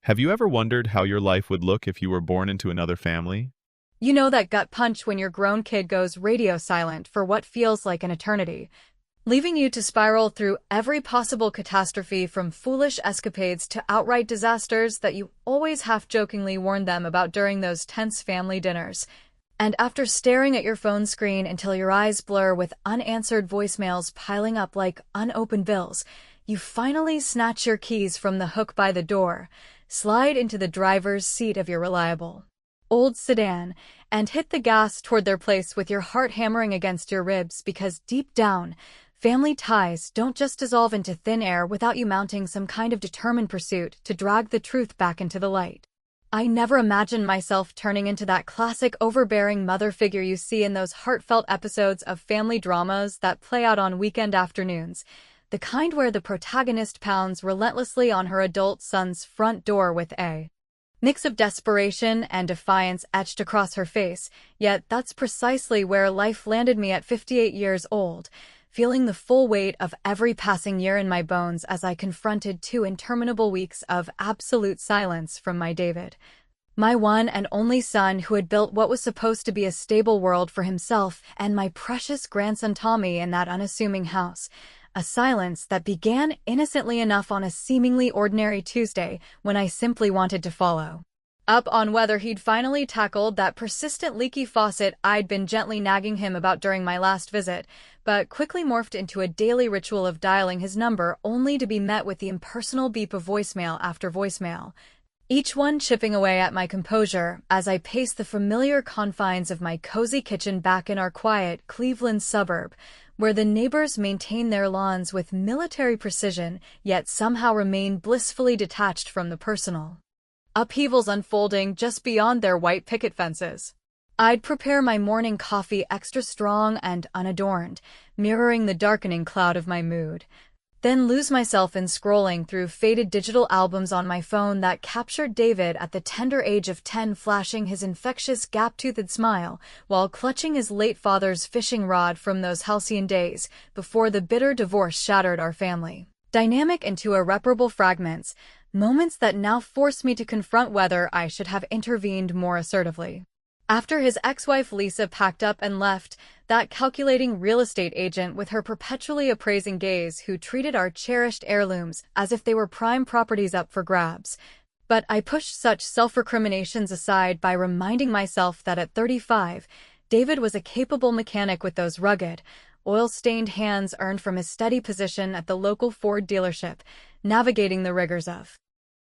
Have you ever wondered how your life would look if you were born into another family? You know that gut punch when your grown kid goes radio silent for what feels like an eternity, leaving you to spiral through every possible catastrophe from foolish escapades to outright disasters that you always half-jokingly warned them about during those tense family dinners. And after staring at your phone screen until your eyes blur with unanswered voicemails piling up like unopened bills, you finally snatch your keys from the hook by the door, slide into the driver's seat of your reliable old sedan, and hit the gas toward their place with your heart hammering against your ribs because deep down, family ties don't just dissolve into thin air without you mounting some kind of determined pursuit to drag the truth back into the light. I never imagined myself turning into that classic overbearing mother figure you see in those heartfelt episodes of family dramas that play out on weekend afternoons, the kind where the protagonist pounds relentlessly on her adult son's front door with a mix of desperation and defiance etched across her face, yet that's precisely where life landed me at 58 years old, feeling the full weight of every passing year in my bones as I confronted 2 interminable weeks of absolute silence from my David. My one and only son who had built what was supposed to be a stable world for himself and my precious grandson Tommy in that unassuming house. A silence that began innocently enough on a seemingly ordinary Tuesday when I simply wanted to follow up on whether he'd finally tackled that persistent leaky faucet I'd been gently nagging him about during my last visit, but quickly morphed into a daily ritual of dialing his number only to be met with the impersonal beep of voicemail after voicemail, each one chipping away at my composure as I paced the familiar confines of my cozy kitchen back in our quiet Cleveland suburb, where the neighbors maintain their lawns with military precision, yet somehow remain blissfully detached from the personal upheavals unfolding just beyond their white picket fences. I'd prepare my morning coffee extra strong and unadorned, mirroring the darkening cloud of my mood, then lose myself in scrolling through faded digital albums on my phone that captured David at the tender age of 10 flashing his infectious gap-toothed smile while clutching his late father's fishing rod from those halcyon days before the bitter divorce shattered our family dynamic into irreparable fragments, moments that now force me to confront whether I should have intervened more assertively. After his ex-wife Lisa packed up and left, that calculating real estate agent with her perpetually appraising gaze who treated our cherished heirlooms as if they were prime properties up for grabs. But I pushed such self-recriminations aside by reminding myself that at 35, David was a capable mechanic with those rugged, oil-stained hands earned from his steady position at the local Ford dealership, navigating the rigors of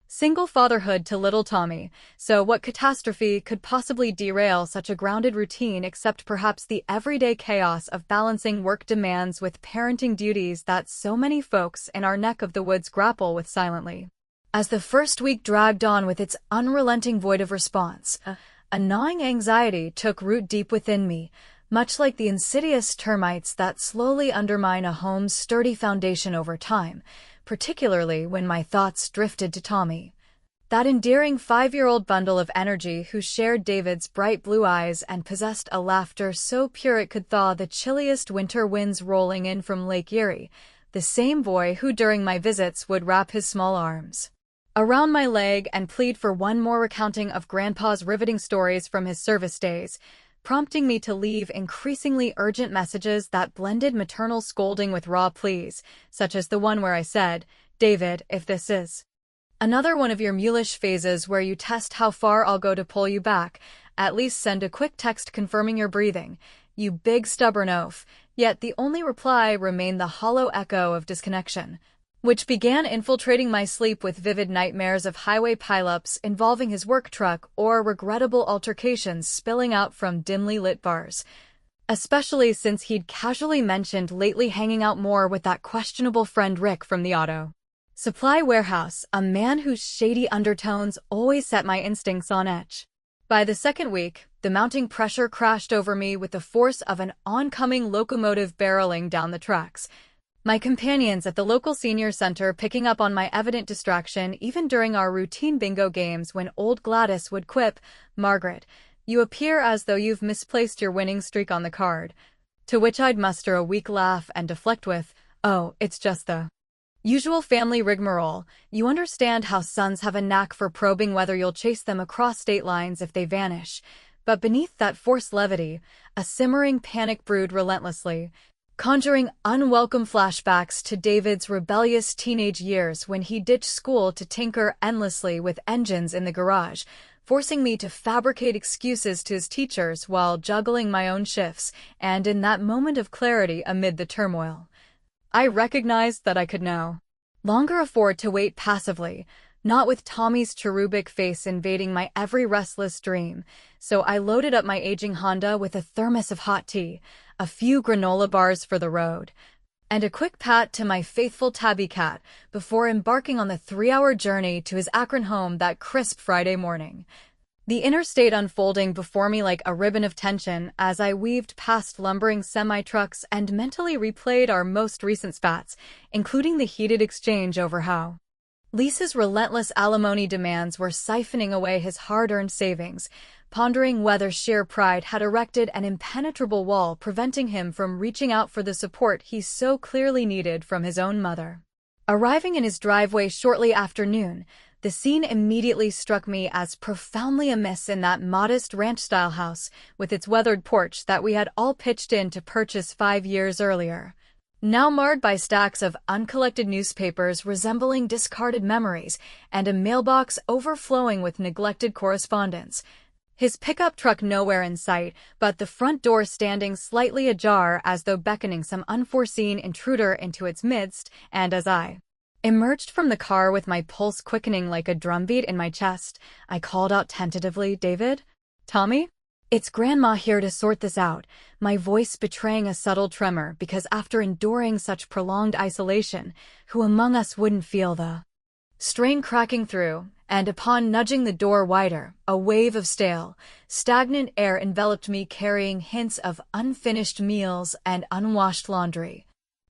single fatherhood to little Tommy, so what catastrophe could possibly derail such a grounded routine except perhaps the everyday chaos of balancing work demands with parenting duties that so many folks in our neck of the woods grapple with silently. As the first week dragged on with its unrelenting void of response, a gnawing anxiety took root deep within me, much like the insidious termites that slowly undermine a home's sturdy foundation over time, particularly when my thoughts drifted to Tommy, that endearing 5-year-old bundle of energy who shared David's bright blue eyes and possessed a laughter so pure it could thaw the chilliest winter winds rolling in from Lake Erie, the same boy who during my visits would wrap his small arms around my leg and plead for one more recounting of Grandpa's riveting stories from his service days, prompting me to leave increasingly urgent messages that blended maternal scolding with raw pleas, such as the one where I said, "David, if this is another one of your mulish phases where you test how far I'll go to pull you back, at least send a quick text confirming your breathing, you big stubborn oaf." Yet the only reply remained the hollow echo of disconnection, which began infiltrating my sleep with vivid nightmares of highway pileups involving his work truck or regrettable altercations spilling out from dimly lit bars, especially since he'd casually mentioned lately hanging out more with that questionable friend Rick from the auto supply warehouse, a man whose shady undertones always set my instincts on edge. By the second week, the mounting pressure crashed over me with the force of an oncoming locomotive barreling down the tracks, my companions at the local senior center picking up on my evident distraction even during our routine bingo games when old Gladys would quip, "Margaret, you appear as though you've misplaced your winning streak on the card," to which I'd muster a weak laugh and deflect with, "Oh, it's just the Usual family rigmarole. You understand how sons have a knack for probing whether you'll chase them across state lines if they vanish. But beneath that forced levity, a simmering panic brewed relentlessly, conjuring unwelcome flashbacks to David's rebellious teenage years when he ditched school to tinker endlessly with engines in the garage, forcing me to fabricate excuses to his teachers while juggling my own shifts, and in that moment of clarity amid the turmoil, I recognized that I could no longer afford to wait passively, not with Tommy's cherubic face invading my every restless dream, so I loaded up my aging Honda with a thermos of hot tea, a few granola bars for the road, and a quick pat to my faithful tabby cat before embarking on the 3-hour journey to his Akron home that crisp Friday morning. The interstate unfolding before me like a ribbon of tension as I weaved past lumbering semi-trucks and mentally replayed our most recent spats, including the heated exchange over how Lisa's relentless alimony demands were siphoning away his hard-earned savings, pondering whether sheer pride had erected an impenetrable wall preventing him from reaching out for the support he so clearly needed from his own mother. Arriving in his driveway shortly after noon, the scene immediately struck me as profoundly amiss in that modest ranch-style house with its weathered porch that we had all pitched in to purchase 5 years earlier, now marred by stacks of uncollected newspapers resembling discarded memories and a mailbox overflowing with neglected correspondence. His pickup truck nowhere in sight, but the front door standing slightly ajar as though beckoning some unforeseen intruder into its midst, and as I emerged from the car with my pulse quickening like a drumbeat in my chest, I called out tentatively, "David? Tommy? It's Grandma here to sort this out," my voice betraying a subtle tremor because after enduring such prolonged isolation, who among us wouldn't feel the strain cracking through? And upon nudging the door wider, a wave of stale, stagnant air enveloped me carrying hints of unfinished meals and unwashed laundry.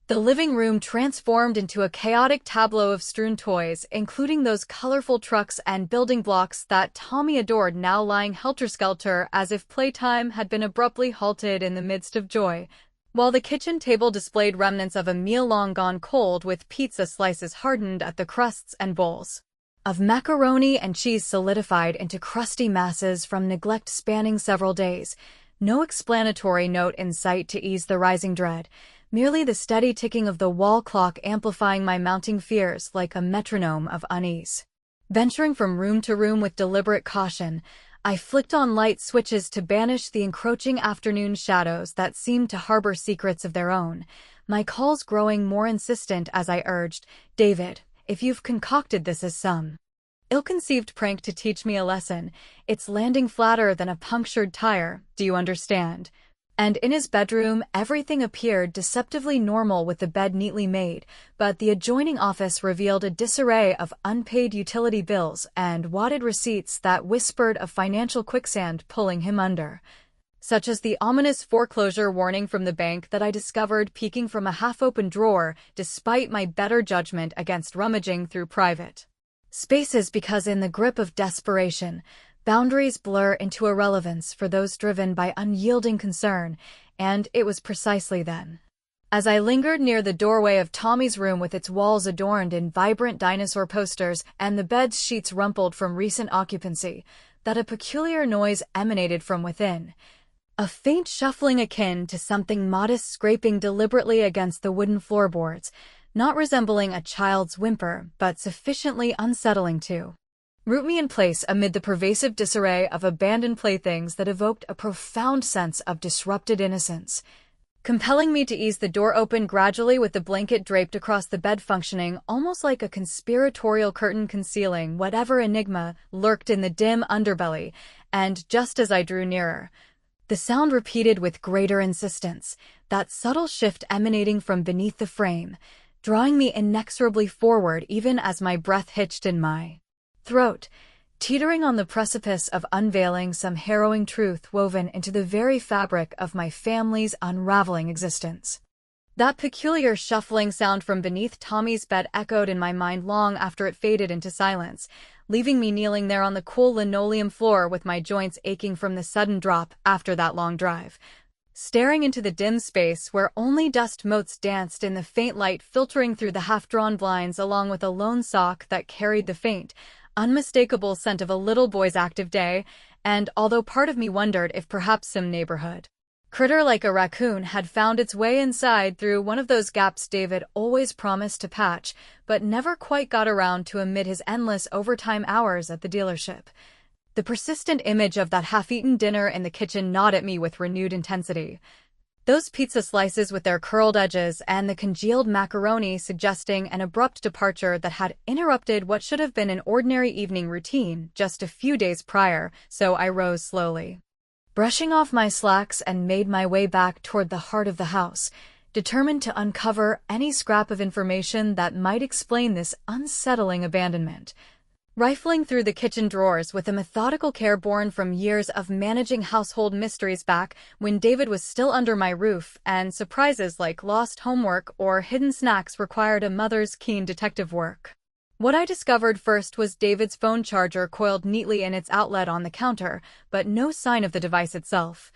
The living room transformed into a chaotic tableau of strewn toys, including those colorful trucks and building blocks that Tommy adored now lying helter-skelter as if playtime had been abruptly halted in the midst of joy, while the kitchen table displayed remnants of a meal long gone cold with pizza slices hardened at the crusts and bowls of macaroni and cheese solidified into crusty masses from neglect spanning several days. No explanatory note in sight to ease the rising dread, merely the steady ticking of the wall clock amplifying my mounting fears like a metronome of unease. Venturing from room to room with deliberate caution, I flicked on light switches to banish the encroaching afternoon shadows that seemed to harbor secrets of their own, my calls growing more insistent as I urged, "David, if you've concocted this as some ill-conceived prank to teach me a lesson, it's landing flatter than a punctured tire, do you understand?" And in his bedroom, everything appeared deceptively normal with the bed neatly made, but the adjoining office revealed a disarray of unpaid utility bills and wadded receipts that whispered of financial quicksand pulling him under, such as the ominous foreclosure warning from the bank that I discovered peeking from a half-open drawer despite my better judgment against rummaging through private spaces because in the grip of desperation, boundaries blur into irrelevance for those driven by unyielding concern, and it was precisely then, as I lingered near the doorway of Tommy's room with its walls adorned in vibrant dinosaur posters and the bed's sheets rumpled from recent occupancy, that a peculiar noise emanated from within. A faint shuffling akin to something modest scraping deliberately against the wooden floorboards, not resembling a child's whimper, but sufficiently unsettling to root me in place amid the pervasive disarray of abandoned playthings that evoked a profound sense of disrupted innocence, compelling me to ease the door open gradually with the blanket draped across the bed functioning almost like a conspiratorial curtain concealing whatever enigma lurked in the dim underbelly, and just as I drew nearer, the sound repeated with greater insistence, that subtle shift emanating from beneath the frame, drawing me inexorably forward even as my breath hitched in my throat, teetering on the precipice of unveiling some harrowing truth woven into the very fabric of my family's unraveling existence. That peculiar shuffling sound from beneath Tommy's bed echoed in my mind long after it faded into silence, leaving me kneeling there on the cool linoleum floor with my joints aching from the sudden drop after that long drive. staring into the dim space where only dust motes danced in the faint light filtering through the half-drawn blinds, along with a lone sock that carried the faint, unmistakable scent of a little boy's active day, and although part of me wondered if perhaps some neighborhood critter like a raccoon had found its way inside through one of those gaps David always promised to patch, but never quite got around to amid his endless overtime hours at the dealership. The persistent image of that half-eaten dinner in the kitchen gnawed at me with renewed intensity. Those pizza slices with their curled edges and the congealed macaroni suggesting an abrupt departure that had interrupted what should have been an ordinary evening routine just a few days prior, so I rose slowly, brushing off my slacks, and made my way back toward the heart of the house, determined to uncover any scrap of information that might explain this unsettling abandonment. Rifling through the kitchen drawers with a methodical care born from years of managing household mysteries back when David was still under my roof, and surprises like lost homework or hidden snacks required a mother's keen detective work. What I discovered first was David's phone charger coiled neatly in its outlet on the counter, but no sign of the device itself,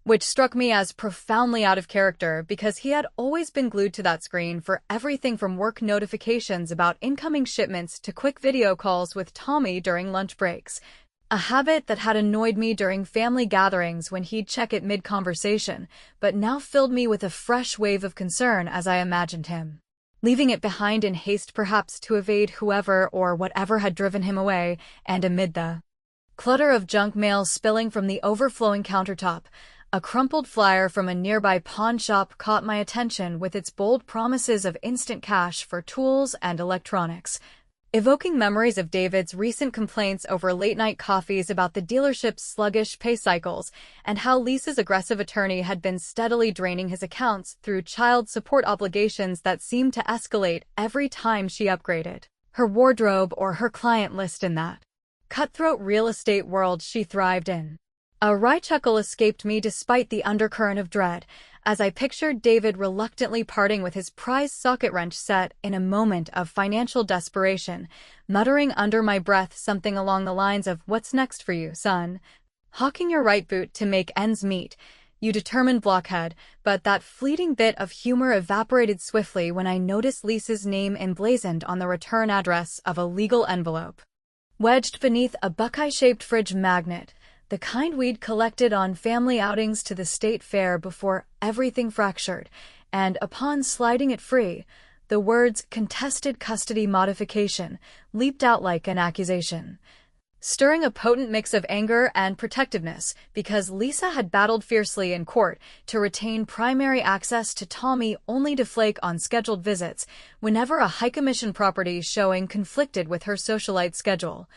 which struck me as profoundly out of character because he had always been glued to that screen for everything from work notifications about incoming shipments to quick video calls with Tommy during lunch breaks, a habit that had annoyed me during family gatherings when he'd check it mid-conversation, but now filled me with a fresh wave of concern as I imagined him leaving it behind in haste, perhaps to evade whoever or whatever had driven him away. And amid the clutter of junk mail spilling from the overflowing countertop, a crumpled flyer from a nearby pawn shop caught my attention with its bold promises of instant cash for tools and electronics, evoking memories of David's recent complaints over late-night coffees about the dealership's sluggish pay cycles and how Lisa's aggressive attorney had been steadily draining his accounts through child support obligations that seemed to escalate every time she upgraded her wardrobe or her client list in that cutthroat real estate world she thrived in. A wry chuckle escaped me despite the undercurrent of dread, as I pictured David reluctantly parting with his prized socket wrench set in a moment of financial desperation, muttering under my breath something along the lines of, "What's next for you, son? Hawking your right boot to make ends meet, you determined blockhead." But that fleeting bit of humor evaporated swiftly when I noticed Lisa's name emblazoned on the return address of a legal envelope, wedged beneath a Buckeye-shaped fridge magnet, the kind we'd collected on family outings to the state fair before everything fractured, and upon sliding it free, the words "contested custody modification" leaped out like an accusation, stirring a potent mix of anger and protectiveness because Lisa had battled fiercely in court to retain primary access to Tommy only to flake on scheduled visits whenever a high commission property showing conflicted with her socialite schedule.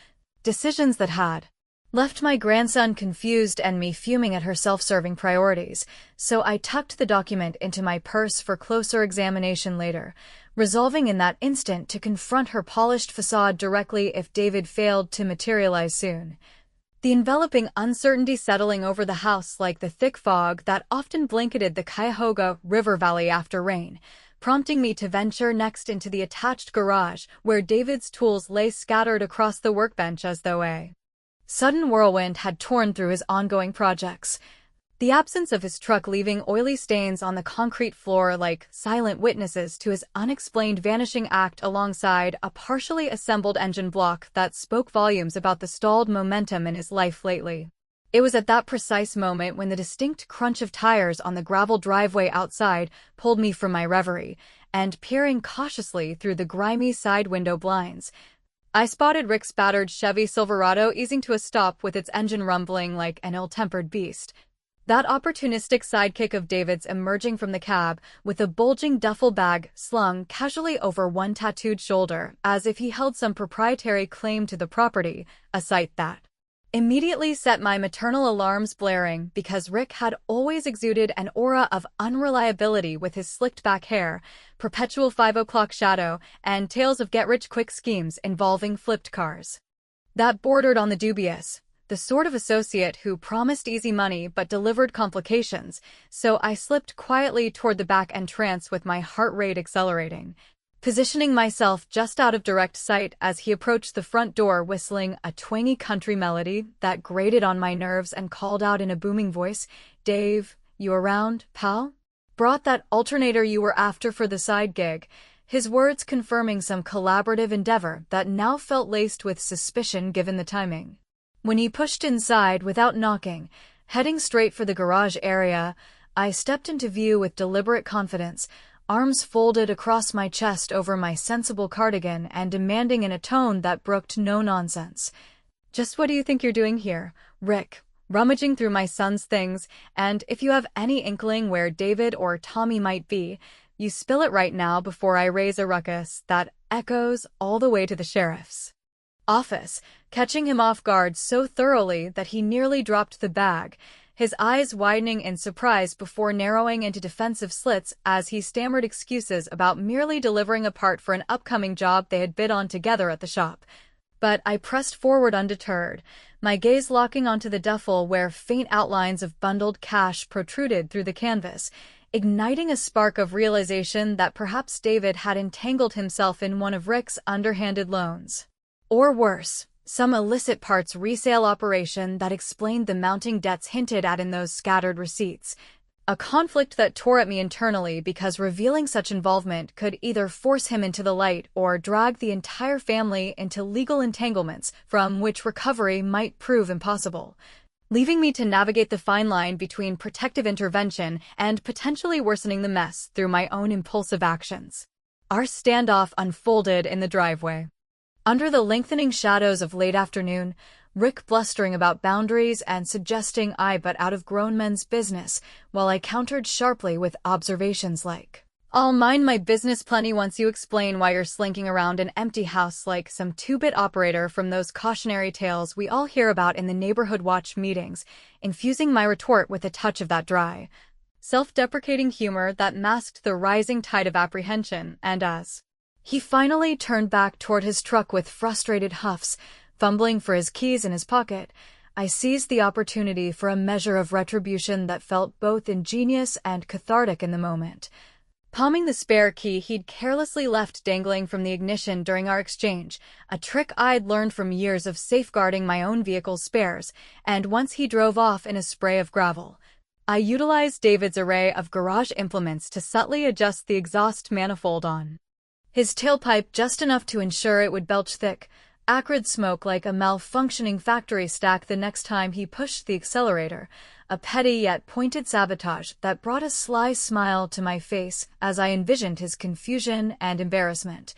Decisions that had left my grandson confused and me fuming at her self-serving priorities, so I tucked the document into my purse for closer examination later, resolving in that instant to confront her polished facade directly if David failed to materialize soon. The enveloping uncertainty settling over the house like the thick fog that often blanketed the Cuyahoga River Valley after rain, prompting me to venture next into the attached garage where David's tools lay scattered across the workbench as though a sudden whirlwind had torn through his ongoing projects, the absence of his truck leaving oily stains on the concrete floor like silent witnesses to his unexplained vanishing act alongside a partially assembled engine block that spoke volumes about the stalled momentum in his life lately. It was at that precise moment when the distinct crunch of tires on the gravel driveway outside pulled me from my reverie, and peering cautiously through the grimy side window blinds, I spotted Rick's battered Chevy Silverado easing to a stop with its engine rumbling like an ill-tempered beast. That opportunistic sidekick of David's emerging from the cab with a bulging duffel bag slung casually over one tattooed shoulder as if he held some proprietary claim to the property, a sight that immediately set my maternal alarms blaring because Rick had always exuded an aura of unreliability with his slicked-back hair, perpetual 5 o'clock shadow, and tales of get-rich-quick schemes involving flipped cars that bordered on the dubious, the sort of associate who promised easy money but delivered complications, so I slipped quietly toward the back entrance with my heart rate accelerating, positioning myself just out of direct sight as he approached the front door whistling a twangy country melody that grated on my nerves and called out in a booming voice, "Dave, "You around, pal? Brought that alternator you were after for the side gig," his words confirming some collaborative endeavor that now felt laced with suspicion given the timing. When he pushed inside without knocking, heading straight for the garage area, I stepped into view with deliberate confidence, arms folded across my chest over my sensible cardigan and demanding in a tone that brooked no nonsense. "Just what do you think you're doing here, Rick? Rummaging through my son's things, and if you have any inkling where David or Tommy might be, you spill it right now before I raise a ruckus that echoes all the way to the sheriff's office," catching him off guard so thoroughly that he nearly dropped the bag, his eyes widening in surprise before narrowing into defensive slits as he stammered excuses about merely delivering a part for an upcoming job they had bid on together at the shop. But I pressed forward undeterred, my gaze locking onto the duffel where faint outlines of bundled cash protruded through the canvas, igniting a spark of realization that perhaps David had entangled himself in one of Rick's underhanded loans. Or worse, some illicit parts resale operation that explained the mounting debts hinted at in those scattered receipts. A conflict that tore at me internally because revealing such involvement could either force him into the light or drag the entire family into legal entanglements from which recovery might prove impossible, leaving me to navigate the fine line between protective intervention and potentially worsening the mess through my own impulsive actions. Our standoff unfolded in the driveway. Under the lengthening shadows of late afternoon, Rick blustering about boundaries and suggesting I but out of grown men's business, while I countered sharply with observations like, "I'll mind my business plenty once you explain why you're slinking around an empty house like some two-bit operator from those cautionary tales we all hear about in the neighborhood watch meetings," infusing my retort with a touch of that dry, self-deprecating humor that masked the rising tide of apprehension. And as he finally turned back toward his truck with frustrated huffs, fumbling for his keys in his pocket, I seized the opportunity for a measure of retribution that felt both ingenious and cathartic in the moment. Palming the spare key he'd carelessly left dangling from the ignition during our exchange, a trick I'd learned from years of safeguarding my own vehicle's spares, and once he drove off in a spray of gravel, I utilized David's array of garage implements to subtly adjust the exhaust manifold on his tailpipe just enough to ensure it would belch thick, acrid smoke like a malfunctioning factory stack the next time he pushed the accelerator, a petty yet pointed sabotage that brought a sly smile to my face as I envisioned his confusion and embarrassment.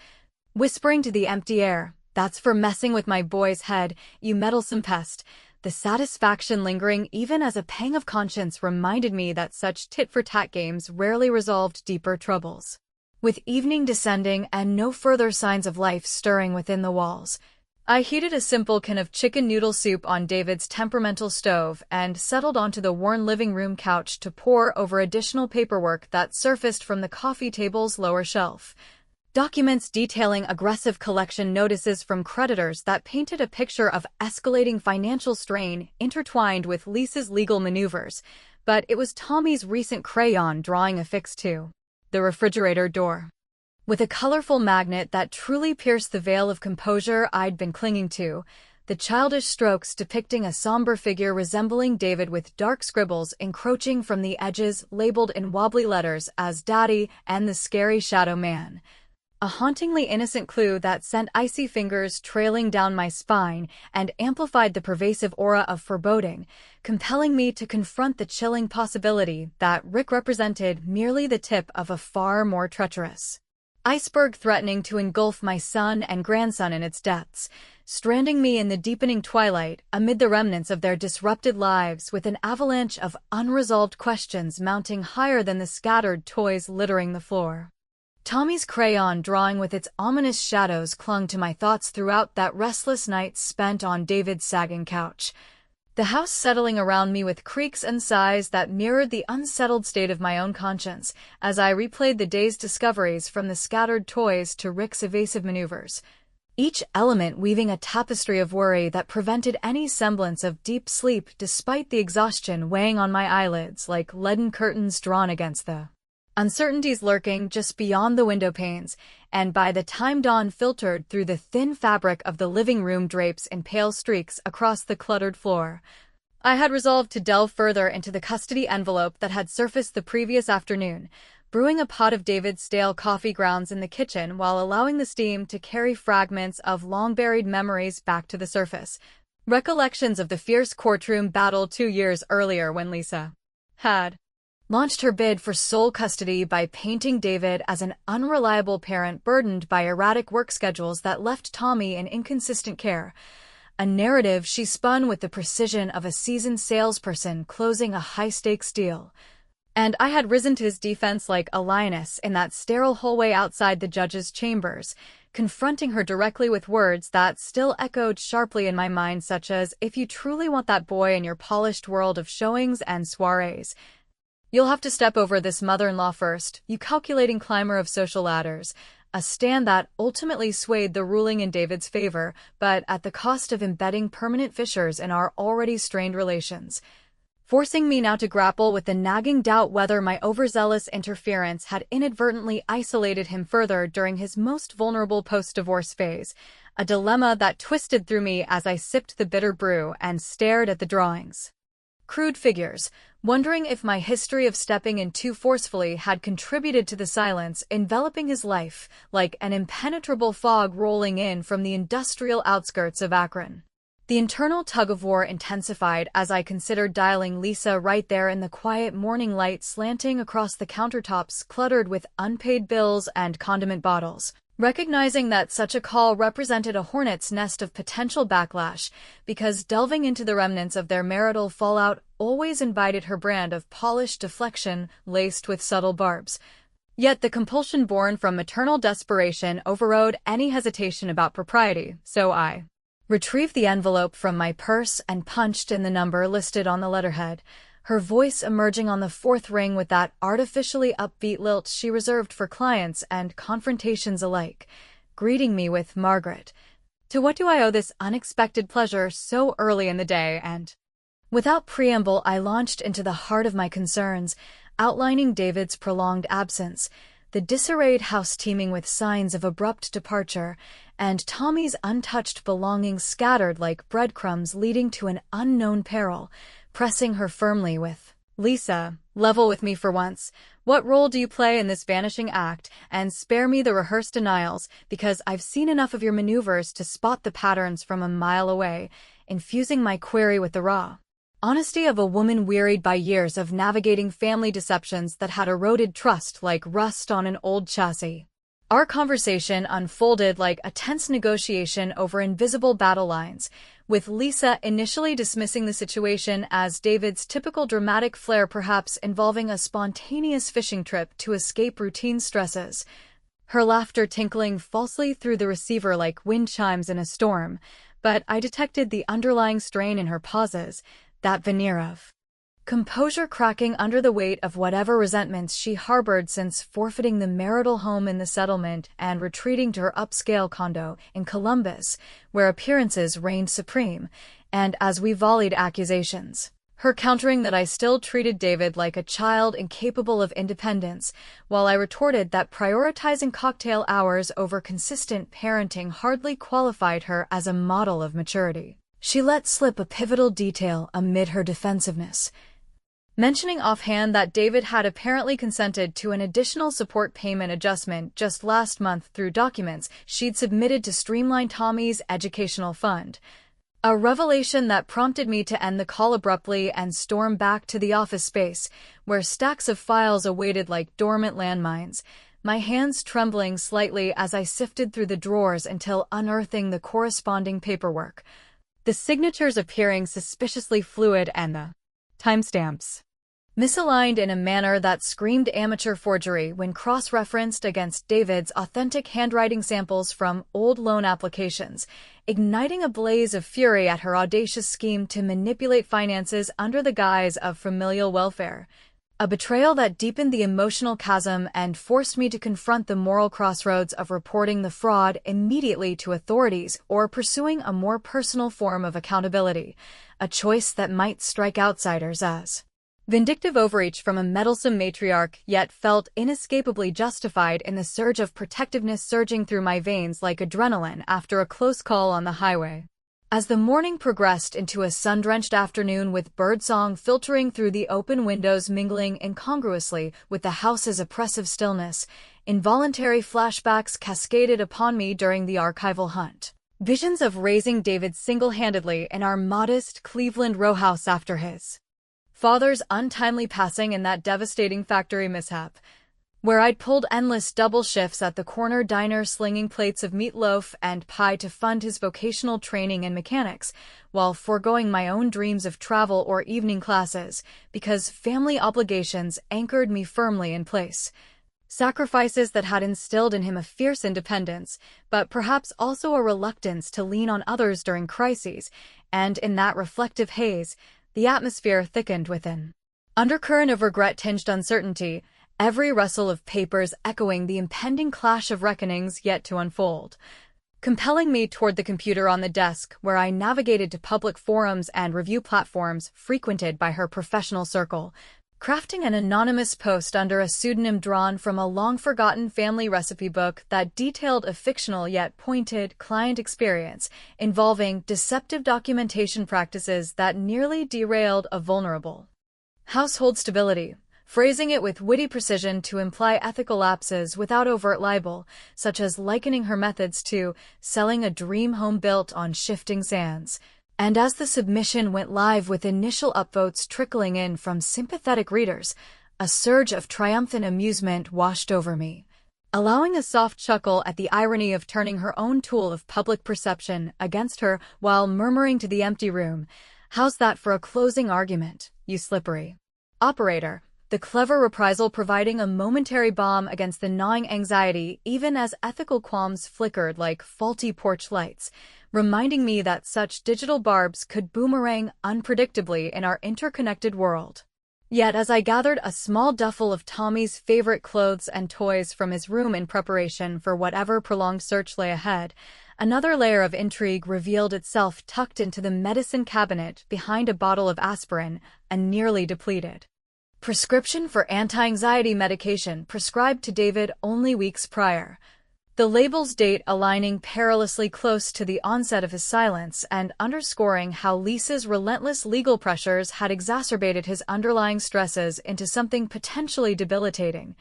Whispering to the empty air, "That's for messing with my boy's head, you meddlesome pest," the satisfaction lingering even as a pang of conscience reminded me that such tit-for-tat games rarely resolved deeper troubles. With evening descending and no further signs of life stirring within the walls, I heated a simple can of chicken noodle soup on David's temperamental stove and settled onto the worn living room couch to pore over additional paperwork that surfaced from the coffee table's lower shelf. Documents detailing aggressive collection notices from creditors that painted a picture of escalating financial strain intertwined with Lisa's legal maneuvers, but it was Tommy's recent crayon drawing affixed to the refrigerator door, with a colorful magnet that truly pierced the veil of composure I'd been clinging to, the childish strokes depicting a somber figure resembling David with dark scribbles encroaching from the edges labeled in wobbly letters as Daddy and the Scary Shadow Man. A hauntingly innocent clue that sent icy fingers trailing down my spine and amplified the pervasive aura of foreboding, compelling me to confront the chilling possibility that Rick represented merely the tip of a far more treacherous iceberg threatening to engulf my son and grandson in its depths, stranding me in the deepening twilight amid the remnants of their disrupted lives with an avalanche of unresolved questions mounting higher than the scattered toys littering the floor. Tommy's crayon drawing with its ominous shadows clung to my thoughts throughout that restless night spent on David's sagging couch, the house settling around me with creaks and sighs that mirrored the unsettled state of my own conscience as I replayed the day's discoveries from the scattered toys to Rick's evasive maneuvers, each element weaving a tapestry of worry that prevented any semblance of deep sleep despite the exhaustion weighing on my eyelids like leaden curtains drawn against the uncertainties lurking just beyond the window panes, and by the time dawn filtered through the thin fabric of the living room drapes in pale streaks across the cluttered floor, I had resolved to delve further into the custody envelope that had surfaced the previous afternoon, brewing a pot of David's stale coffee grounds in the kitchen while allowing the steam to carry fragments of long-buried memories back to the surface. Recollections of the fierce courtroom battle 2 years earlier when Lisa had launched her bid for sole custody by painting David as an unreliable parent burdened by erratic work schedules that left Tommy in inconsistent care. A narrative she spun with the precision of a seasoned salesperson closing a high-stakes deal. And I had risen to his defense like a lioness in that sterile hallway outside the judge's chambers, confronting her directly with words that still echoed sharply in my mind, such as, "If you truly want that boy in your polished world of showings and soirees, you'll have to step over this mother-in-law first, you calculating climber of social ladders." A stand that ultimately swayed the ruling in David's favor, but at the cost of embedding permanent fissures in our already strained relations, forcing me now to grapple with the nagging doubt whether my overzealous interference had inadvertently isolated him further during his most vulnerable post-divorce phase, a dilemma that twisted through me as I sipped the bitter brew and stared at the drawings. Crude figures, wondering if my history of stepping in too forcefully had contributed to the silence enveloping his life, like an impenetrable fog rolling in from the industrial outskirts of Akron. The internal tug-of-war intensified as I considered dialing Lisa right there in the quiet morning light slanting across the countertops cluttered with unpaid bills and condiment bottles. Recognizing that such a call represented a hornet's nest of potential backlash, because delving into the remnants of their marital fallout always invited her brand of polished deflection laced with subtle barbs. Yet the compulsion born from maternal desperation overrode any hesitation about propriety, so I retrieved the envelope from my purse and punched in the number listed on the letterhead, her voice emerging on the fourth ring with that artificially upbeat lilt she reserved for clients and confrontations alike, greeting me with "Margaret. To what do I owe this unexpected pleasure so early in the day?" And without preamble, I launched into the heart of my concerns, outlining David's prolonged absence, the disarrayed house teeming with signs of abrupt departure, and Tommy's untouched belongings scattered like breadcrumbs leading to an unknown peril, pressing her firmly with, "Lisa, level with me for once. What role do you play in this vanishing act, and spare me the rehearsed denials, because I've seen enough of your maneuvers to spot the patterns from a mile away," infusing my query with the raw honesty of a woman wearied by years of navigating family deceptions that had eroded trust like rust on an old chassis. Our conversation unfolded like a tense negotiation over invisible battle lines, with Lisa initially dismissing the situation as David's typical dramatic flair, perhaps involving a spontaneous fishing trip to escape routine stresses, her laughter tinkling falsely through the receiver like wind chimes in a storm. But I detected the underlying strain in her pauses, that veneer of composure cracking under the weight of whatever resentments she harbored since forfeiting the marital home in the settlement and retreating to her upscale condo in Columbus, where appearances reigned supreme, and as we volleyed accusations, her countering that I still treated David like a child incapable of independence, while I retorted that prioritizing cocktail hours over consistent parenting hardly qualified her as a model of maturity. She let slip a pivotal detail amid her defensiveness, mentioning offhand that David had apparently consented to an additional support payment adjustment just last month through documents she'd submitted to streamline Tommy's educational fund. A revelation that prompted me to end the call abruptly and storm back to the office space, where stacks of files awaited like dormant landmines, my hands trembling slightly as I sifted through the drawers until unearthing the corresponding paperwork, the signatures appearing suspiciously fluid and the timestamps misaligned in a manner that screamed amateur forgery when cross-referenced against David's authentic handwriting samples from old loan applications, igniting a blaze of fury at her audacious scheme to manipulate finances under the guise of familial welfare. A betrayal that deepened the emotional chasm and forced me to confront the moral crossroads of reporting the fraud immediately to authorities or pursuing a more personal form of accountability, a choice that might strike outsiders as vindictive overreach from a meddlesome matriarch, yet felt inescapably justified in the surge of protectiveness surging through my veins like adrenaline after a close call on the highway. As the morning progressed into a sun-drenched afternoon with birdsong filtering through the open windows mingling incongruously with the house's oppressive stillness, involuntary flashbacks cascaded upon me during the archival hunt. Visions of raising David single-handedly in our modest Cleveland row house after his father's untimely passing in that devastating factory mishap, where I'd pulled endless double shifts at the corner diner slinging plates of meatloaf and pie to fund his vocational training in mechanics, while foregoing my own dreams of travel or evening classes, because family obligations anchored me firmly in place. Sacrifices that had instilled in him a fierce independence, but perhaps also a reluctance to lean on others during crises, and in that reflective haze, the atmosphere thickened with an undercurrent of regret-tinged uncertainty, every rustle of papers echoing the impending clash of reckonings yet to unfold, compelling me toward the computer on the desk where I navigated to public forums and review platforms frequented by her professional circle, crafting an anonymous post under a pseudonym drawn from a long-forgotten family recipe book that detailed a fictional yet pointed client experience involving deceptive documentation practices that nearly derailed a vulnerable household stability, phrasing it with witty precision to imply ethical lapses without overt libel, such as likening her methods to selling a dream home built on shifting sands. And as the submission went live with initial upvotes trickling in from sympathetic readers, a surge of triumphant amusement washed over me, allowing a soft chuckle at the irony of turning her own tool of public perception against her while murmuring to the empty room, "How's that for a closing argument, you slippery operator?" The clever reprisal providing a momentary balm against the gnawing anxiety even as ethical qualms flickered like faulty porch lights, reminding me that such digital barbs could boomerang unpredictably in our interconnected world. Yet as I gathered a small duffel of Tommy's favorite clothes and toys from his room in preparation for whatever prolonged search lay ahead, another layer of intrigue revealed itself tucked into the medicine cabinet behind a bottle of aspirin, a nearly depleted prescription for anti-anxiety medication prescribed to David only weeks prior, the label's date aligning perilously close to the onset of his silence and underscoring how Lisa's relentless legal pressures had exacerbated his underlying stresses into something potentially debilitating.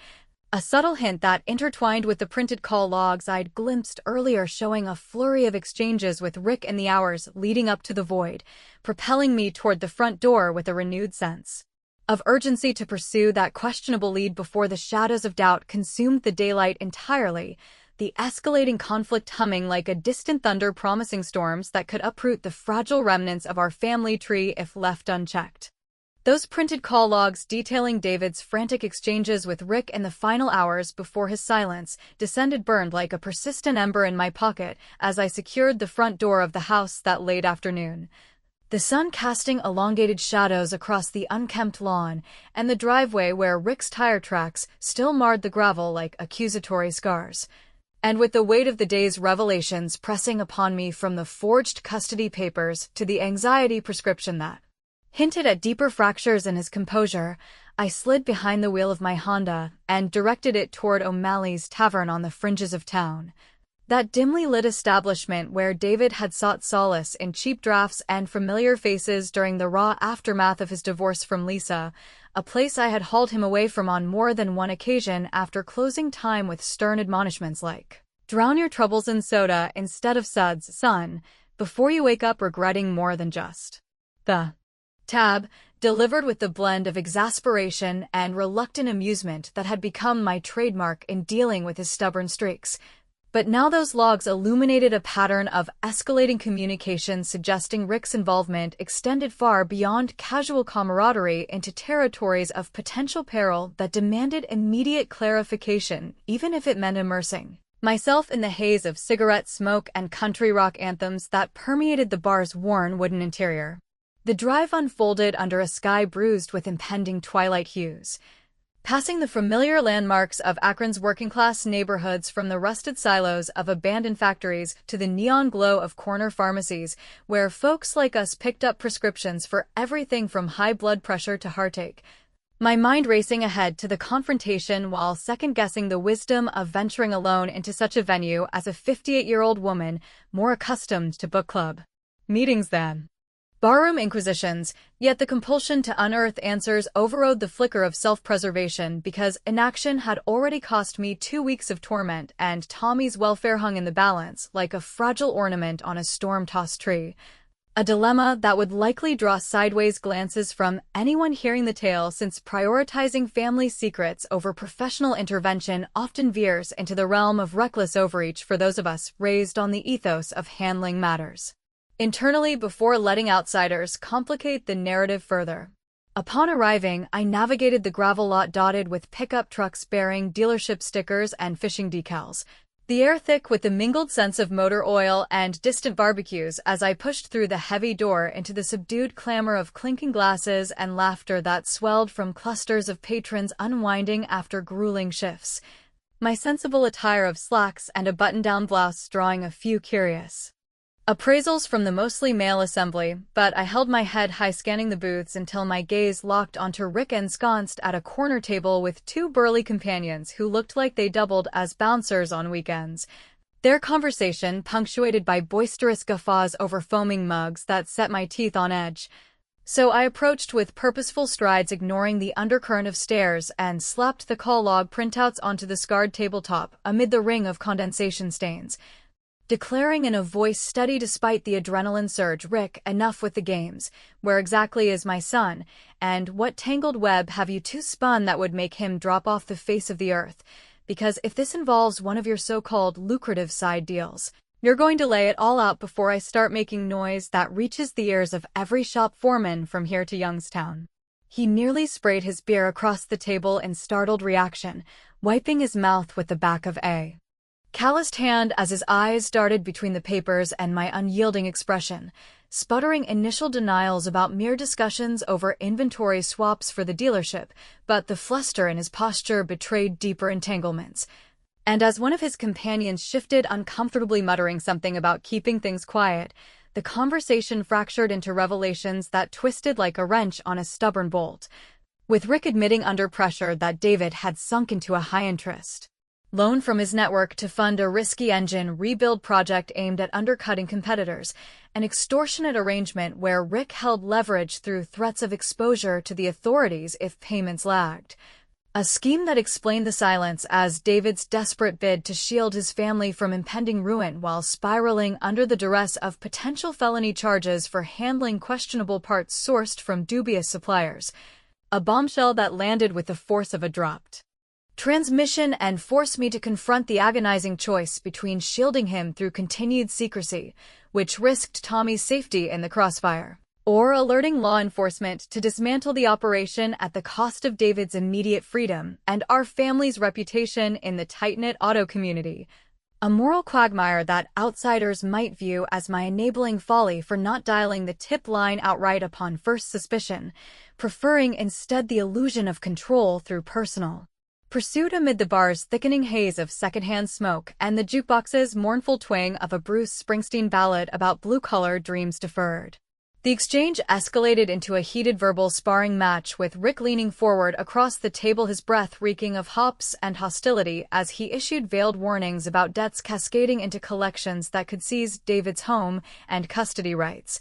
A subtle hint that intertwined with the printed call logs I'd glimpsed earlier showing a flurry of exchanges with Rick in the hours leading up to the void, propelling me toward the front door with a renewed sense of urgency to pursue that questionable lead before the shadows of doubt consumed the daylight entirely, the escalating conflict humming like a distant thunder promising storms that could uproot the fragile remnants of our family tree if left unchecked. Those printed call logs detailing David's frantic exchanges with Rick in the final hours before his silence descended burned like a persistent ember in my pocket as I secured the front door of the house that late afternoon, the sun casting elongated shadows across the unkempt lawn and the driveway where Rick's tire tracks still marred the gravel like accusatory scars. And with the weight of the day's revelations pressing upon me from the forged custody papers to the anxiety prescription that hinted at deeper fractures in his composure, I slid behind the wheel of my Honda and directed it toward O'Malley's Tavern on the fringes of town. That dimly lit establishment where David had sought solace in cheap drafts and familiar faces during the raw aftermath of his divorce from Lisa, a place I had hauled him away from on more than one occasion after closing time with stern admonishments like, "Drown your troubles in soda instead of suds, son, before you wake up regretting more than just the tab," delivered with the blend of exasperation and reluctant amusement that had become my trademark in dealing with his stubborn streaks. But now those logs illuminated a pattern of escalating communication suggesting Rick's involvement extended far beyond casual camaraderie into territories of potential peril that demanded immediate clarification, even if it meant immersing myself in the haze of cigarette smoke and country rock anthems that permeated the bar's worn wooden interior. The drive unfolded under a sky bruised with impending twilight hues. Passing the familiar landmarks of Akron's working-class neighborhoods from the rusted silos of abandoned factories to the neon glow of corner pharmacies, where folks like us picked up prescriptions for everything from high blood pressure to heartache, my mind racing ahead to the confrontation while second-guessing the wisdom of venturing alone into such a venue as a 58-year-old woman more accustomed to book club Meetings then. Barroom inquisitions, yet the compulsion to unearth answers overrode the flicker of self-preservation because inaction had already cost me 2 weeks of torment and Tommy's welfare hung in the balance like a fragile ornament on a storm-tossed tree. A dilemma that would likely draw sideways glances from anyone hearing the tale since prioritizing family secrets over professional intervention often veers into the realm of reckless overreach for those of us raised on the ethos of handling matters internally before letting outsiders complicate the narrative further. Upon arriving, I navigated the gravel lot dotted with pickup trucks bearing dealership stickers and fishing decals, the air thick with the mingled scents of motor oil and distant barbecues as I pushed through the heavy door into the subdued clamor of clinking glasses and laughter that swelled from clusters of patrons unwinding after grueling shifts, my sensible attire of slacks and a button-down blouse drawing a few curious appraisals from the mostly male assembly, but I held my head high scanning the booths until my gaze locked onto Rick ensconced at a corner table with two burly companions who looked like they doubled as bouncers on weekends. Their conversation punctuated by boisterous guffaws over foaming mugs that set my teeth on edge. So I approached with purposeful strides, ignoring the undercurrent of stares, and slapped the call log printouts onto the scarred tabletop amid the ring of condensation stains, declaring in a voice steady despite the adrenaline surge, "Rick, enough with the games. Where exactly is my son, and what tangled web have you two spun that would make him drop off the face of the earth? Because if this involves one of your so-called lucrative side deals, you're going to lay it all out before I start making noise that reaches the ears of every shop foreman from here to Youngstown." He nearly sprayed his beer across the table in startled reaction, wiping his mouth with the back of a calloused hand as his eyes darted between the papers and my unyielding expression, sputtering initial denials about mere discussions over inventory swaps for the dealership, but the fluster in his posture betrayed deeper entanglements. And as one of his companions shifted uncomfortably, muttering something about keeping things quiet, the conversation fractured into revelations that twisted like a wrench on a stubborn bolt, with Rick admitting under pressure that David had sunk into a high-interest loan from his network to fund a risky engine rebuild project aimed at undercutting competitors, an extortionate arrangement where Rick held leverage through threats of exposure to the authorities if payments lagged. A scheme that explained the silence as David's desperate bid to shield his family from impending ruin while spiraling under the duress of potential felony charges for handling questionable parts sourced from dubious suppliers. A bombshell that landed with the force of a dropped transmission and forced me to confront the agonizing choice between shielding him through continued secrecy, which risked Tommy's safety in the crossfire, or alerting law enforcement to dismantle the operation at the cost of David's immediate freedom and our family's reputation in the tight-knit auto community. A moral quagmire that outsiders might view as my enabling folly for not dialing the tip line outright upon first suspicion, preferring instead the illusion of control through personal pursuit amid the bar's thickening haze of secondhand smoke and the jukebox's mournful twang of a Bruce Springsteen ballad about blue-collar dreams deferred. The exchange escalated into a heated verbal sparring match, with Rick leaning forward across the table, his breath reeking of hops and hostility as he issued veiled warnings about debts cascading into collections that could seize David's home and custody rights,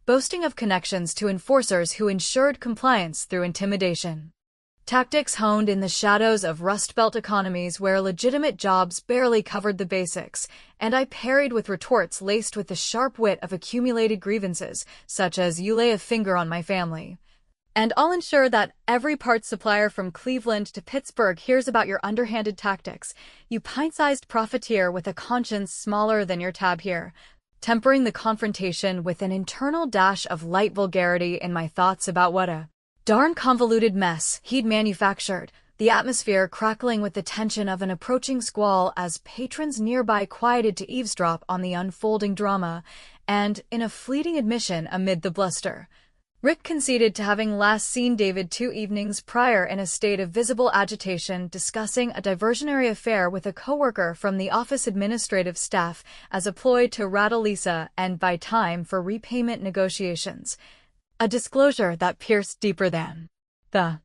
boasting of connections to enforcers who ensured compliance through intimidation. Tactics honed in the shadows of Rust Belt economies where legitimate jobs barely covered the basics, and I parried with retorts laced with the sharp wit of accumulated grievances, such as "You lay a finger on my family, and I'll ensure that every parts supplier from Cleveland to Pittsburgh hears about your underhanded tactics, you pint-sized profiteer with a conscience smaller than your tab here," tempering the confrontation with an internal dash of light vulgarity in my thoughts about what a darn convoluted mess he'd manufactured, the atmosphere crackling with the tension of an approaching squall as patrons nearby quieted to eavesdrop on the unfolding drama, and, in a fleeting admission amid the bluster, Rick conceded to having last seen David 2 evenings prior in a state of visible agitation discussing a diversionary affair with a coworker from the office administrative staff as a ploy to rattle Lisa and buy time for repayment negotiations. A disclosure that pierced deeper than the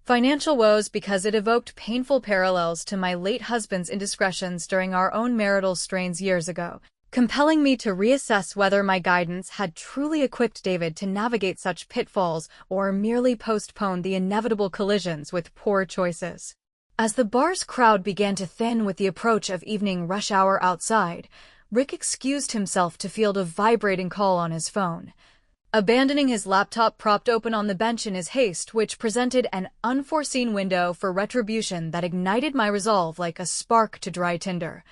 financial woes because it evoked painful parallels to my late husband's indiscretions during our own marital strains years ago. compelling me to reassess whether my guidance had truly equipped David to navigate such pitfalls or merely postponed the inevitable collisions with poor choices. As the bar's crowd began to thin with the approach of evening rush hour outside, Rick excused himself to field a vibrating call on his phone. Abandoning his laptop propped open on the bench in his haste, which presented an unforeseen window for retribution that ignited my resolve like a spark to dry tinder.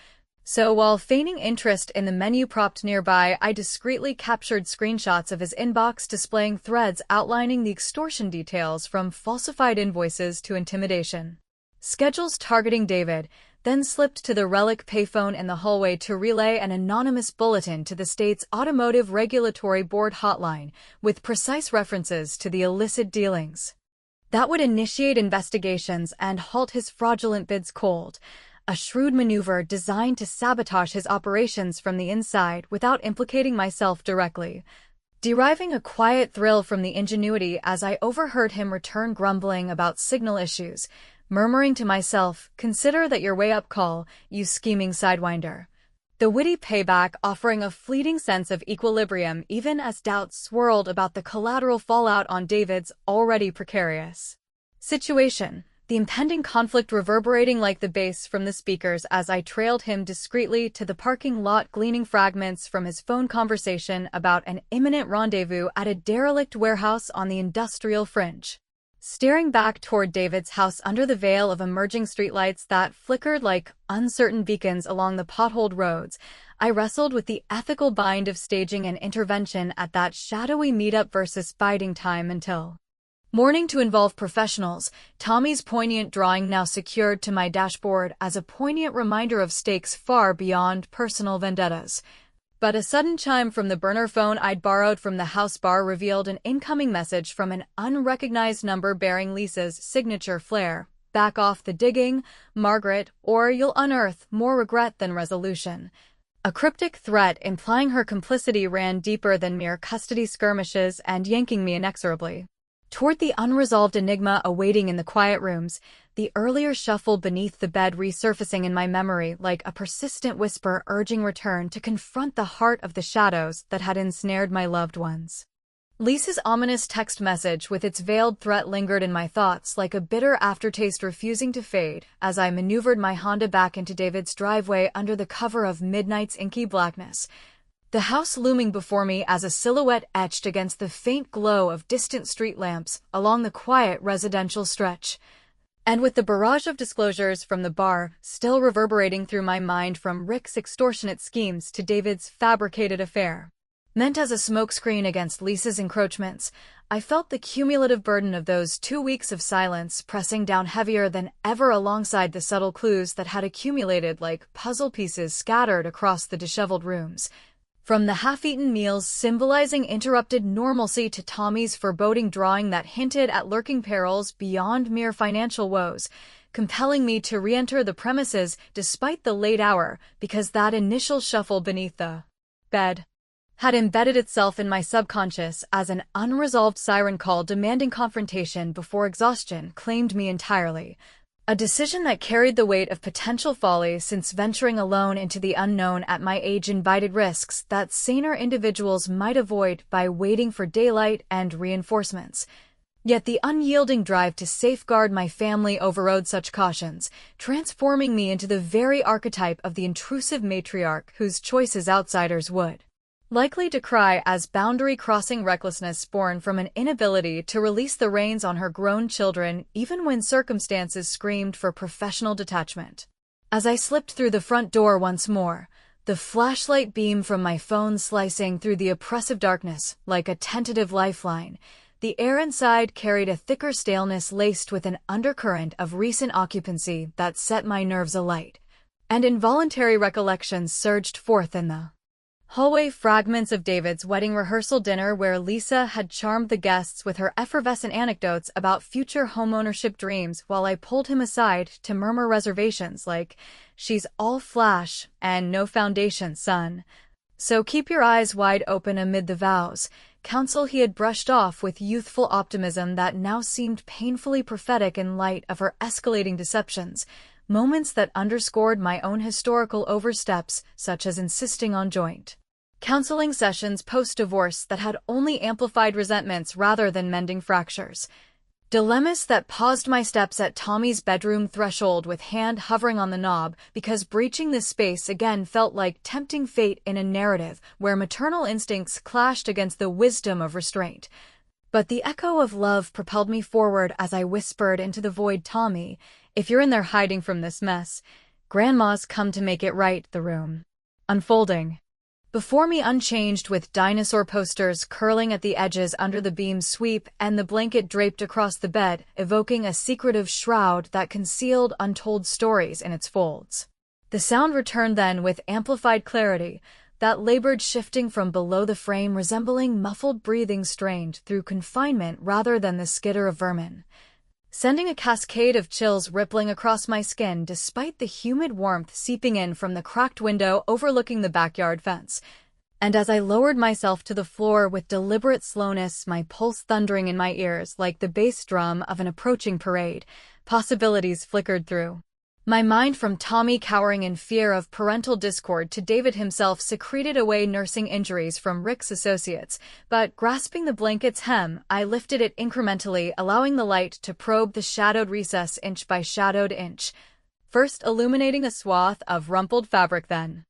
So while feigning interest in the menu propped nearby, I discreetly captured screenshots of his inbox displaying threads outlining the extortion details from falsified invoices to intimidation. Schedules targeting David, then slipped to the relic payphone in the hallway to relay an anonymous bulletin to the state's Automotive Regulatory Board hotline with precise references to the illicit dealings. That would initiate investigations and halt his fraudulent bids cold, a shrewd maneuver designed to sabotage his operations from the inside without implicating myself directly. Deriving a quiet thrill from the ingenuity as I overheard him return grumbling about signal issues, murmuring to myself, "Consider that your way-up call, you scheming sidewinder." The witty payback offering a fleeting sense of equilibrium even as doubts swirled about the collateral fallout on David's already precarious situation, the impending conflict reverberating like the bass from the speakers as I trailed him discreetly to the parking lot gleaning fragments from his phone conversation about an imminent rendezvous at a derelict warehouse on the industrial fringe. Staring back toward David's house under the veil of emerging streetlights that flickered like uncertain beacons along the potholed roads, I wrestled with the ethical bind of staging an intervention at that shadowy meetup versus biding time until morning to involve professionals, Tommy's poignant drawing now secured to my dashboard as a poignant reminder of stakes far beyond personal vendettas. But a sudden chime from the burner phone I'd borrowed from the house bar revealed an incoming message from an unrecognized number bearing Lisa's signature flair. "Back off the digging, Margaret, or you'll unearth more regret than resolution." A cryptic threat implying her complicity ran deeper than mere custody skirmishes and yanking me inexorably toward the unresolved enigma awaiting in the quiet rooms, the earlier shuffle beneath the bed resurfacing in my memory like a persistent whisper urging return to confront the heart of the shadows that had ensnared my loved ones. Lisa's ominous text message with its veiled threat lingered in my thoughts like a bitter aftertaste refusing to fade as I maneuvered my Honda back into David's driveway under the cover of midnight's inky blackness, the house looming before me as a silhouette etched against the faint glow of distant street lamps along the quiet residential stretch. And with the barrage of disclosures from the bar still reverberating through my mind from Rick's extortionate schemes to David's fabricated affair, meant as a smokescreen against Lisa's encroachments, I felt the cumulative burden of those 2 weeks of silence pressing down heavier than ever alongside the subtle clues that had accumulated like puzzle pieces scattered across the disheveled rooms. From the half-eaten meals symbolizing interrupted normalcy to Tommy's foreboding drawing that hinted at lurking perils beyond mere financial woes, compelling me to re-enter the premises despite the late hour because that initial shuffle beneath the bed had embedded itself in my subconscious as an unresolved siren call demanding confrontation before exhaustion claimed me entirely. A decision that carried the weight of potential folly since venturing alone into the unknown at my age invited risks that saner individuals might avoid by waiting for daylight and reinforcements. Yet the unyielding drive to safeguard my family overrode such cautions, transforming me into the very archetype of the intrusive matriarch whose choices outsiders would likely decry as boundary-crossing recklessness born from an inability to release the reins on her grown children even when circumstances screamed for professional detachment. As I slipped through the front door once more, the flashlight beam from my phone slicing through the oppressive darkness like a tentative lifeline, the air inside carried a thicker staleness laced with an undercurrent of recent occupancy that set my nerves alight, and involuntary recollections surged forth in the hallway, fragments of David's wedding rehearsal dinner where Lisa had charmed the guests with her effervescent anecdotes about future homeownership dreams while I pulled him aside to murmur reservations like, "She's all flash and no foundation, son. So keep your eyes wide open amid the vows," counsel he had brushed off with youthful optimism that now seemed painfully prophetic in light of her escalating deceptions, moments that underscored my own historical oversteps, such as insisting on joint counseling sessions post-divorce that had only amplified resentments rather than mending fractures. Dilemmas that paused my steps at Tommy's bedroom threshold with hand hovering on the knob because breaching this space again felt like tempting fate in a narrative where maternal instincts clashed against the wisdom of restraint. But the echo of love propelled me forward as I whispered into the void, "Tommy, if you're in there hiding from this mess, Grandma's come to make it right." The room unfolding before me unchanged, with dinosaur posters curling at the edges under the beam's sweep and the blanket draped across the bed, evoking a secretive shroud that concealed untold stories in its folds. The sound returned then with amplified clarity, that labored shifting from below the frame, resembling muffled breathing strained through confinement rather than the skitter of vermin, sending a cascade of chills rippling across my skin despite the humid warmth seeping in from the cracked window overlooking the backyard fence. And as I lowered myself to the floor with deliberate slowness, my pulse thundering in my ears like the bass drum of an approaching parade, possibilities flickered through my mind, from Tommy cowering in fear of parental discord to David himself secreted away nursing injuries from Rick's associates. But grasping the blanket's hem, I lifted it incrementally, allowing the light to probe the shadowed recess inch by shadowed inch, first illuminating a swath of rumpled fabric, then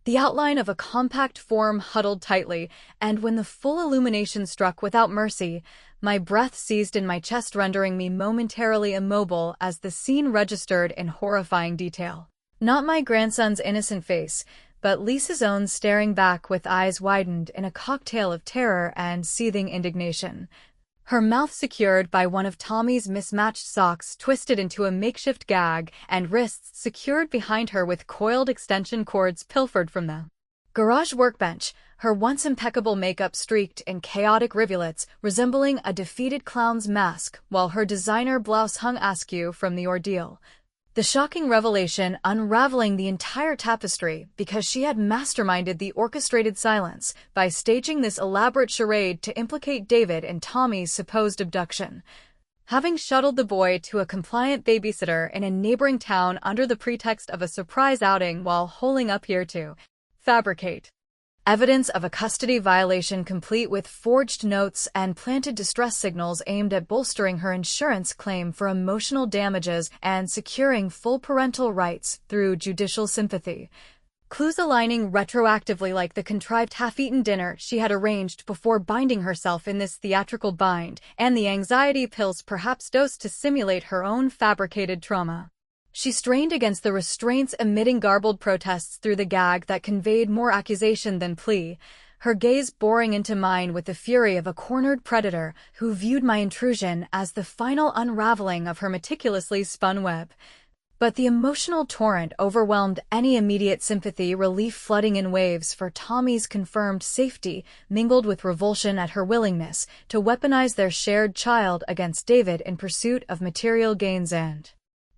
the outline of a compact form huddled tightly, and when the full illumination struck without mercy, my breath seized in my chest, rendering me momentarily immobile as the scene registered in horrifying detail. Not my grandson's innocent face, but Lisa's own, staring back with eyes widened in a cocktail of terror and seething indignation. Her mouth secured by one of Tommy's mismatched socks twisted into a makeshift gag, and wrists secured behind her with coiled extension cords pilfered from the garage workbench, her once impeccable makeup streaked in chaotic rivulets, resembling a defeated clown's mask, while her designer blouse hung askew from the ordeal. The shocking revelation unraveling the entire tapestry because she had masterminded the orchestrated silence by staging this elaborate charade to implicate David in Tommy's supposed abduction. Having shuttled the boy to a compliant babysitter in a neighboring town under the pretext of a surprise outing while holing up here to fabricate evidence of a custody violation complete with forged notes and planted distress signals aimed at bolstering her insurance claim for emotional damages and securing full parental rights through judicial sympathy. Clues aligning retroactively like the contrived half-eaten dinner she had arranged before binding herself in this theatrical bind, and the anxiety pills perhaps dosed to simulate her own fabricated trauma. She strained against the restraints, emitting garbled protests through the gag that conveyed more accusation than plea, her gaze boring into mine with the fury of a cornered predator who viewed my intrusion as the final unraveling of her meticulously spun web. But the emotional torrent overwhelmed any immediate sympathy, relief flooding in waves for Tommy's confirmed safety, mingled with revulsion at her willingness to weaponize their shared child against David in pursuit of material gains and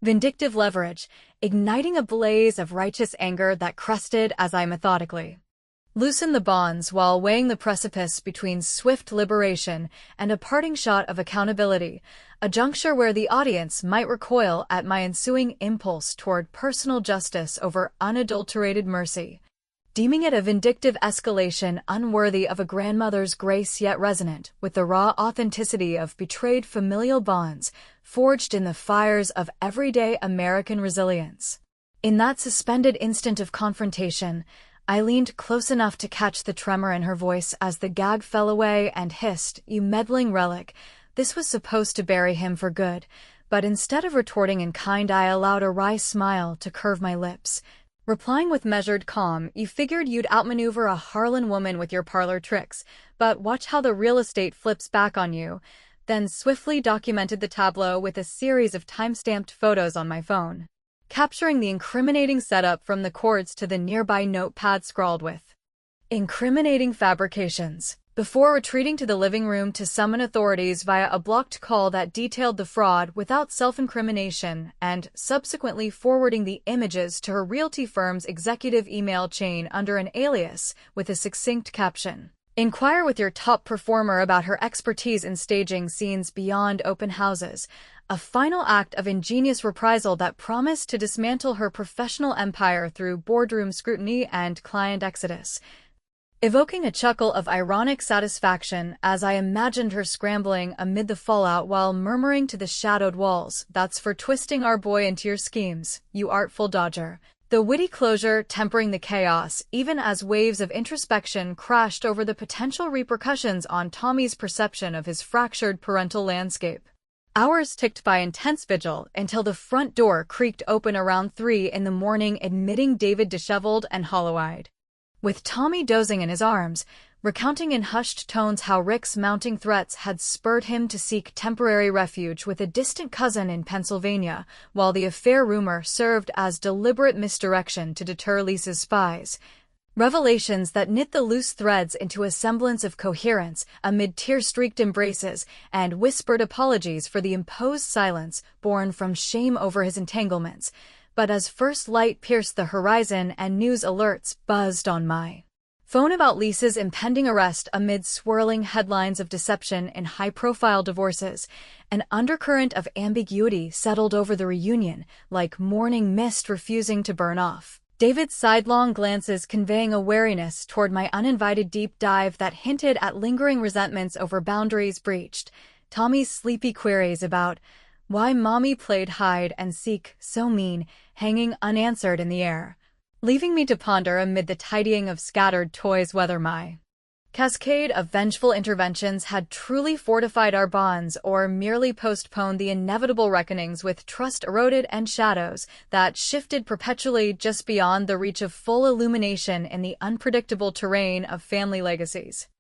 vindictive leverage, igniting a blaze of righteous anger that crested as I methodically loosened the bonds while weighing the precipice between swift liberation and a parting shot of accountability, a juncture where the audience might recoil at my ensuing impulse toward personal justice over unadulterated mercy, deeming it a vindictive escalation unworthy of a grandmother's grace yet resonant with the raw authenticity of betrayed familial bonds forged in the fires of everyday American resilience. In that suspended instant of confrontation, I leaned close enough to catch the tremor in her voice as the gag fell away and hissed, "You meddling relic." This was supposed to bury him for good, but instead of retorting in kind, I allowed a wry smile to curve my lips, replying with measured calm, "You figured you'd outmaneuver a Harlan woman with your parlor tricks, but watch how the real estate flips back on you." Then swiftly documented the tableau with a series of time-stamped photos on my phone, capturing the incriminating setup from the cords to the nearby notepad scrawled with incriminating fabrications, before retreating to the living room to summon authorities via a blocked call that detailed the fraud without self-incrimination, and subsequently forwarding the images to her realty firm's executive email chain under an alias with a succinct caption, Inquire with your top performer about her expertise in staging scenes beyond open houses, a final act of ingenious reprisal that promised to dismantle her professional empire through boardroom scrutiny and client exodus. Evoking a chuckle of ironic satisfaction as I imagined her scrambling amid the fallout while murmuring to the shadowed walls, "That's for twisting our boy into your schemes, you artful dodger." The witty closure tempering the chaos, even as waves of introspection crashed over the potential repercussions on Tommy's perception of his fractured parental landscape. Hours ticked by intense vigil until the front door creaked open around 3 in the morning, admitting David disheveled and hollow-eyed. With Tommy dozing in his arms, recounting in hushed tones how Rick's mounting threats had spurred him to seek temporary refuge with a distant cousin in Pennsylvania, while the affair rumor served as deliberate misdirection to deter Lisa's spies. Revelations that knit the loose threads into a semblance of coherence amid tear-streaked embraces and whispered apologies for the imposed silence born from shame over his entanglements. But as first light pierced the horizon and news alerts buzzed on my phone about Lisa's impending arrest amid swirling headlines of deception and high-profile divorces, an undercurrent of ambiguity settled over the reunion, like morning mist refusing to burn off. David's sidelong glances conveying a wariness toward my uninvited deep dive that hinted at lingering resentments over boundaries breached. Tommy's sleepy queries about why Mommy played hide and seek so mean, hanging unanswered in the air, leaving me to ponder amid the tidying of scattered toys whether my cascade of vengeful interventions had truly fortified our bonds or merely postponed the inevitable reckonings with trust eroded and shadows that shifted perpetually just beyond the reach of full illumination in the unpredictable terrain of family legacies.